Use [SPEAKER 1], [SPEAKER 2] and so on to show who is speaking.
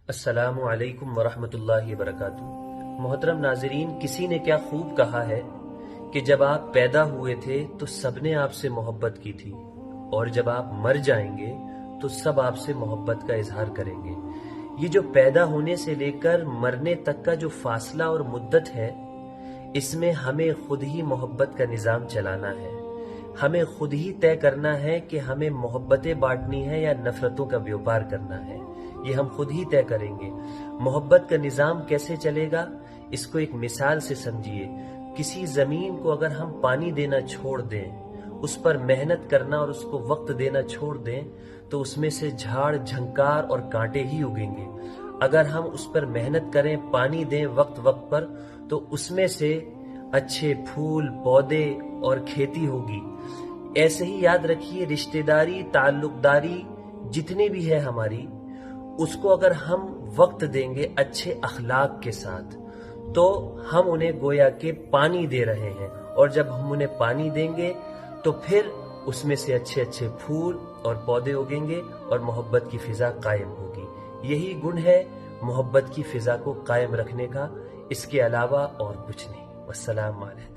[SPEAKER 1] السلام علیکم ورحمۃ اللہ وبرکاتہ۔ محترم ناظرین، کسی نے کیا خوب کہا ہے کہ جب آپ پیدا ہوئے تھے تو سب نے آپ سے محبت کی تھی، اور جب آپ مر جائیں گے تو سب آپ سے محبت کا اظہار کریں گے۔ یہ جو پیدا ہونے سے لے کر مرنے تک کا جو فاصلہ اور مدت ہے، اس میں ہمیں خود ہی محبت کا نظام چلانا ہے۔ ہمیں خود ہی طے کرنا ہے کہ ہمیں محبتیں بانٹنی ہے یا نفرتوں کا بیوپار کرنا ہے۔ یہ ہم خود ہی طے کریں گے۔ محبت کا نظام کیسے چلے گا، اس کو ایک مثال سے سمجھیے۔ کسی زمین کو اگر ہم پانی دینا چھوڑ دیں، اس پر محنت کرنا اور اس کو وقت دینا چھوڑ دیں، تو اس میں سے جھاڑ جھنکار اور کانٹے ہی اگیں گے۔ اگر ہم اس پر محنت کریں، پانی دیں وقت وقت پر، تو اس میں سے اچھے پھول، پودے اور کھیتی ہوگی۔ ایسے ہی یاد رکھیے، رشتہ داری، تعلق داری جتنی بھی ہے ہماری، اس کو اگر ہم وقت دیں گے اچھے اخلاق کے ساتھ، تو ہم انہیں گویا کہ پانی دے رہے ہیں، اور جب ہم انہیں پانی دیں گے تو پھر اس میں سے اچھے اچھے پھول اور پودے اگیں گے اور محبت کی فضا قائم ہوگی۔ یہی گن ہے محبت کی فضا کو قائم رکھنے کا، اس کے علاوہ اور کچھ نہیں۔ والسلام علیکم۔